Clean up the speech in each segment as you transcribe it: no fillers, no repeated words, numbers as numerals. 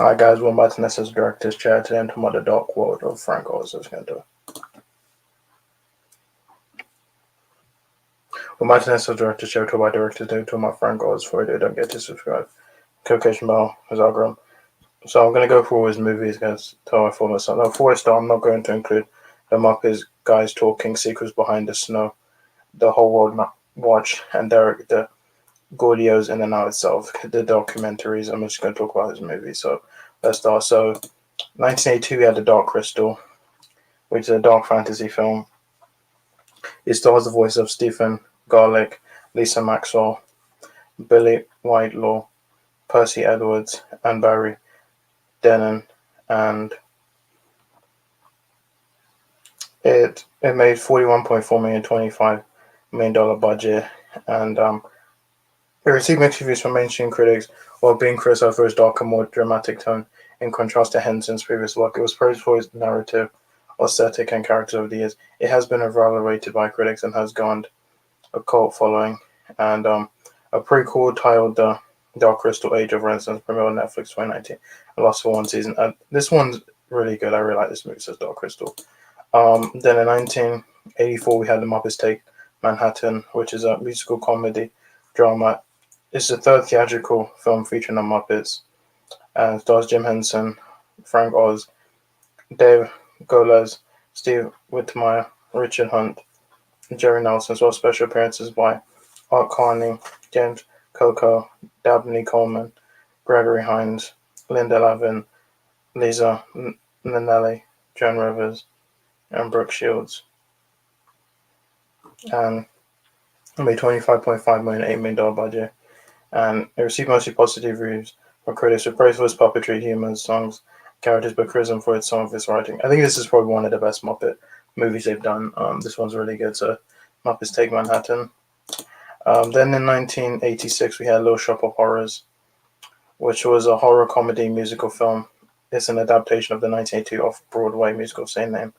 Alright guys, we're about to Nessa's director's chair today and talking about the dark world of Frank Oz. I was going to do. We're about to Nessa's director's chair, talking about directors today, talking about Frank Oz. For you don't get to subscribe. Notification bell is algorithm. So I'm going to go through all his movies, guys, till I follow this up. Now, before I start, I'm not going to include the Muppets guys talking, secrets behind the snow, the whole world watch, and Derek the Gaudios in and out itself, the documentaries. I'm just going to talk about his movies. So let's start. So 1982, we had The Dark Crystal, which is a dark fantasy film. It stars the voice of Stephen Garlick, Lisa Maxwell, Billy Whitelaw, Percy Edwards, and Barry Dennen, and it made $41.4 million, $25 million budget, and it received mixed reviews from mainstream critics, while being criticized for its darker, more dramatic tone. In contrast to Henson's previous work, it was praised for its narrative, aesthetic, and character over the years. It has been evaluated by critics and has garnered a cult following. And a prequel titled The Dark Crystal Age of Renaissance premiered on Netflix 2019 and lost for one season. This one's really good. I really like this movie, says Dark Crystal. Then in 1984, we had The Muppets Take Manhattan, which is a musical comedy drama. It's the third theatrical film featuring the Muppets, and stars Jim Henson, Frank Oz, Dave Goelz, Steve Whitmire, Richard Hunt, and Jerry Nelson, as well as special appearances by Art Carney, James Coco, Dabney Coleman, Gregory Hines, Linda Lavin, Lisa Minnelli, Joan Rivers, and Brooke Shields. And it made $25.5 million, $8 million budget. And it received mostly positive reviews from critics, with praise for its puppetry, humor, songs, characters, but criticism for some of its writing. I think this is probably one of the best Muppet movies they've done. This one's really good. So, Muppets Take Manhattan. Then in 1986, we had Little Shop of Horrors, which was a horror comedy musical film. It's an adaptation of the 1982 off-Broadway musical of the same name,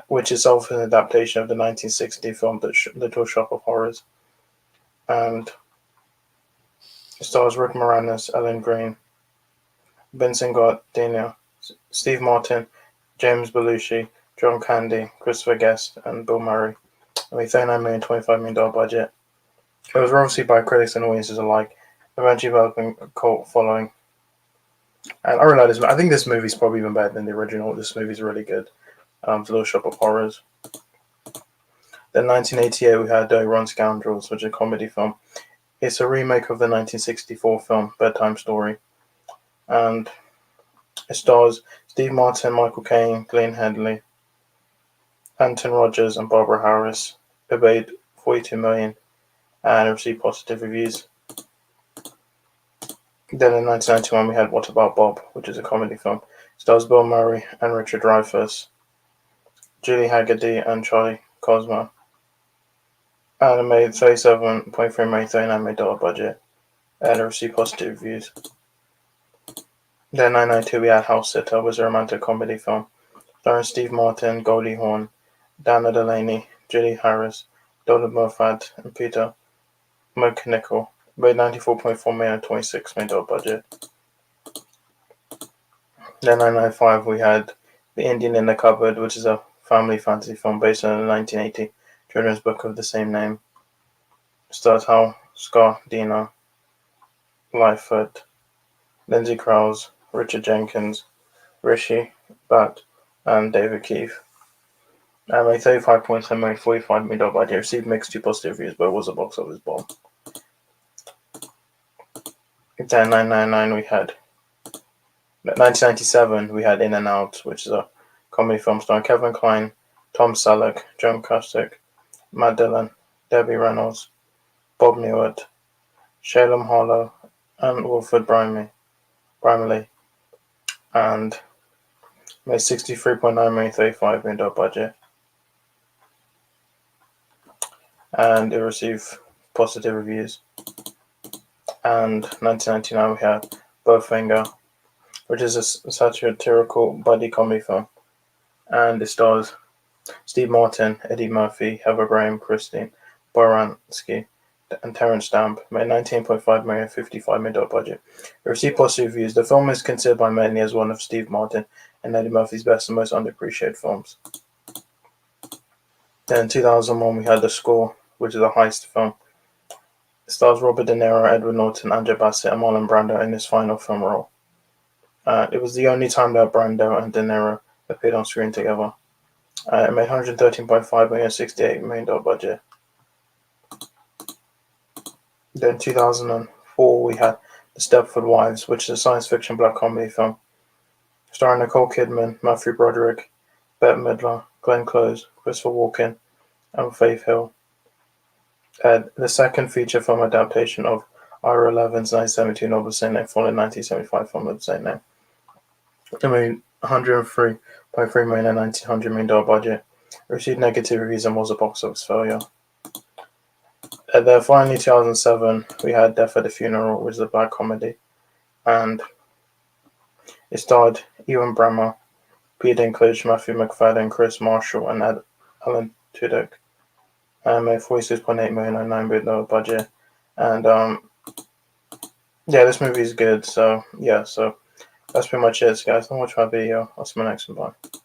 which itself is an adaptation of the 1960 film Little Shop of Horrors. And it stars Rick Moranis, Ellen Greene, Vincent Gardenia, Steve Martin, James Belushi, John Candy, Christopher Guest, and Bill Murray. I mean, $39 million, $25 million budget. It was well received by critics and audiences alike, eventually developing a cult following. And I really like this. I think this movie's probably even better than the original. This movie's really good. The Little Shop of Horrors. Then 1988, we had Run Scoundrels, which is a comedy film. It's a remake of the 1964 film Bedtime Story, and it stars Steve Martin, Michael Caine, Glenn Headley, Anton Rogers, and Barbara Harris. It made $42 million and received positive reviews. Then in 1991, we had What About Bob, which is a comedy film. It stars Bill Murray and Richard Dreyfuss, Julie Haggerty, and Charlie Cosmo. And it made $37.3 million, $39 million budget, and it received positive reviews. Then in 1992, we had House Sitter, which was a romantic comedy film starring Steve Martin, Goldie Hawn, Dana Delaney, Julie Harris, Donald Moffat, and Peter McNichol. Made $94.4 million, $26 million budget. Then in 1995, we had The Indian in the Cupboard, which is a family fantasy film based on a 1980 children's book of the same name. It stars Hal Scardina, Lightfoot, Lindsay Krause, Richard Jenkins, Rishi Bhatt, and David Keith. And made $35.7 million, $45 million budget. Received mixed to positive reviews, but it was a box office bomb. Then 1999, we had 1997, we had In and Out, which is a comedy film starring Kevin Kline, Tom Selleck, Joan Cusack, Matt Dillon, Debbie Reynolds, Bob Newhart, Shalom Harlow, and Wilford Brimley, and made $63.9 million, $35 million budget, and it received positive reviews. And 1999, we had Bfinger, which is a satirical buddy comedy film, and it stars Steve Martin, Eddie Murphy, Heather Graham, Christine Baranski, and Terrence Stamp, made $19.5 million, $55 million budget. It received positive reviews. The film is considered by many as one of Steve Martin and Eddie Murphy's best and most underappreciated films. Then in 2001, we had The Score, which is a heist film. It stars Robert De Niro, Edward Norton, Angela Bassett, and Marlon Brando in his final film role. It was the only time that Brando and De Niro appeared on screen together. It made $113.5 million, $68 million budget. Then in 2004, we had The Stepford Wives, which is a science fiction black comedy film starring Nicole Kidman, Matthew Broderick, Bette Midler, Glenn Close, Christopher Walken, and Faith Hill. The second feature film adaptation of Ira Levin's 1972 novel of the same name, following 1975 film of the same name. It made $103.3 million and $100 million budget. It received negative reviews and was a box office failure. Then finally, 2007, we had Death at the Funeral, which is a black comedy, and it starred Ewan Bremmer, Peter Dinklage, Matthew McFadden, Chris Marshall, and Alan Tudyk. Made $46.8 million and $9 million budget, and yeah, this movie is good. So yeah, so that's pretty much it, guys. Don't watch my video. I'll see you next one. Bye.